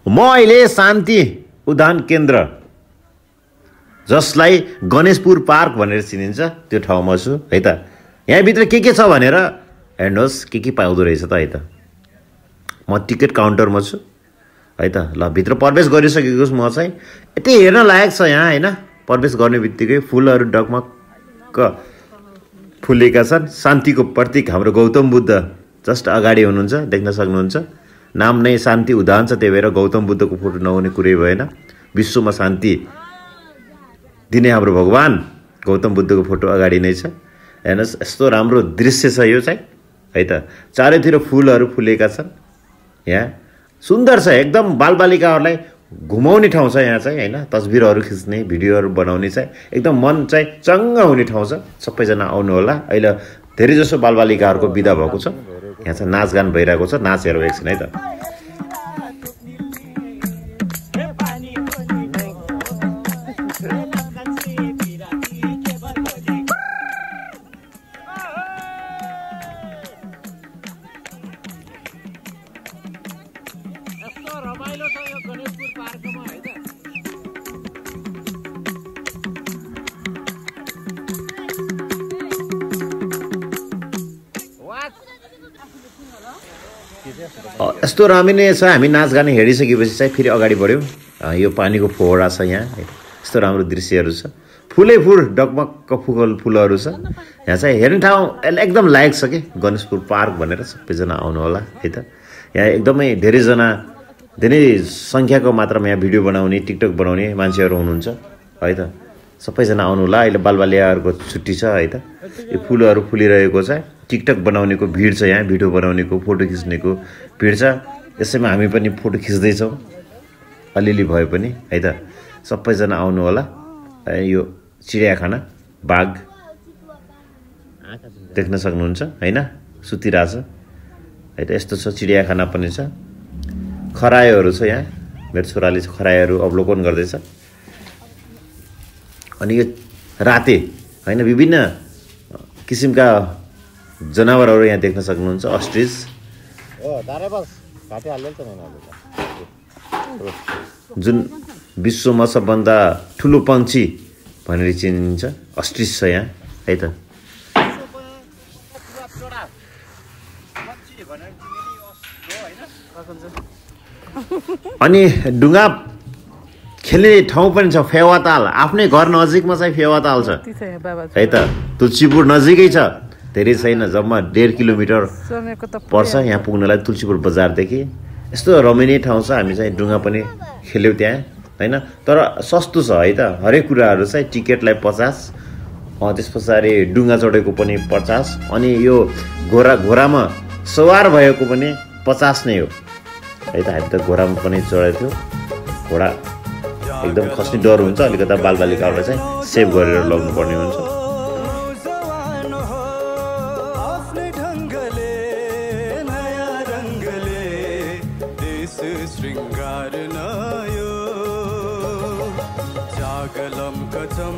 म अहिले शान्ति उद्यान केन्द्र जसलाई गणेशपुर पार्क भनेर चिनिन्छ त्यो ठाउँमा छु है त। यहाँभित्र के छ भनेर हेर्नुहोस् के पाउँदो रहेछ त है त। म टिकट काउन्टरमा छु है त। ल भित्र प्रवेश गरिसकेको छु म चाहिँ। यति हेर्न लायक छ यहाँ हैन। प्रवेश गर्ने बित्तिकै फुलहरू डगमग फुलेका छन्। शान्तिको प्रतीक हाम्रो गौतम बुद्ध जस्ट अगाडि हुनुहुन्छ, देख्न सक्नुहुन्छ। नाम नै शान्ति उद्यान छ, त्यही भएर गौतम बुद्धको फोटो नहुने कुरै भएन। विश्वमा शान्ति दिने हाम्रो भगवान गौतम बुद्धको फोटो अगाडि नै छ। हेर्नुहोस् यस्तो राम्रो दृश्य छ यो चाहिँ है त। चारैतिर फुलहरू फुलेका छन्। यहाँ सुन्दर छ एकदम। बालबालिकाहरूलाई घुमाउने ठाउँ छ यहाँ चाहिँ हैन। तस्बिरहरू खिच्ने, भिडियोहरू बनाउने चाहिँ एकदम मन चाहिँ चङ्ग हुने ठाउँ छ। सबैजना आउनु होला। अहिले धेरै जसो बालबालिकाहरूको बिदा भएको छ। यहाँ चाहिँ नाचगान भइरहेको छ। नाच हेरौँ एकछिन है त। यस्तो रमाइलो छ। हामी नाचगान हेरिसकेपछि चाहिँ फेरि अगाडि बढ्यौँ। यो पानीको फोहरा छ यहाँ। यस्तो राम्रो दृश्यहरू छ। फुलै फुल डगमगको फुलहरू छ। यहाँ चाहिँ हेर्ने ठाउँ एकदम लायक छ कि गणेशपुर पार्क भनेर सबैजना आउनु होला है त। यहाँ एकदमै धेरै सङ्ख्याको मात्रामा यहाँ भिडियो बनाउने, टिकटक बनाउने मान्छेहरू हुनुहुन्छ है त। सबैजना आउनु होला। अहिले बालबालिकाहरूको छुट्टी छ है त। यो फुलहरू फुलिरहेको छ। टिकटक बनाउनेको भिड छ यहाँ। भिडियो बनाउनेको, फोटो खिच्नेको भिड छ। यसैमा हामी पनि फोटो खिच्दैछौँ अलिअलि भए पनि है त। सबैजना आउनु होला। यो चिडियाखाना बाघ देख्न सक्नुहुन्छ हैन, सुतिरहेछ है त। यस्तो छ चिडियाखाना पनि छ। खरायोहरू छ यहाँ। मेरो छोराले खरायोहरू अवलोकन गर्दैछ। अनि यो राते हैन विभिन्न किसिमका जनावरहरू यहाँ देख्न सक्नुहुन्छ। अस्ट्रिच जुन विश्वमा सबभन्दा ठुलो पक्षी भनेर चिनिन्छ। अस्ट्रिच छ यहाँ है त। अनि डुङ्गा खेल्ने ठाउँ पनि छ। फेवाताल आफ्नै घर नजिकमा चाहिँ फेवाताल छ है त। तुलसीपुर नजिकै छ। धेरै छैन, जम्मा 1.5 किलोमिटर पर्छ यहाँ पुग्नलाई तुलसीपुर बजारदेखि। यस्तो रमाइलो ठाउँ छ। हामी चाहिँ डुङ्गा पनि खेल्यौँ त्यहाँ हैन। तर सस्तो छ है त। हरेक कुराहरू चाहिँ टिकटलाई 50, त्यस पछाडि डुङ्गा चढेको पनि 50, अनि यो घोडामा सवार भएको पनि 50 नै हो है त। हामी त घोडामा पनि चढेको थियो। घोडा एकदम खस्ने डर हुन्छ। अलिकता बालबालिकाहरूलाई चाहिँ सेभ गरेर लग्नुपर्ने हुन्छ। श्रृंगार नयो जागलम कचम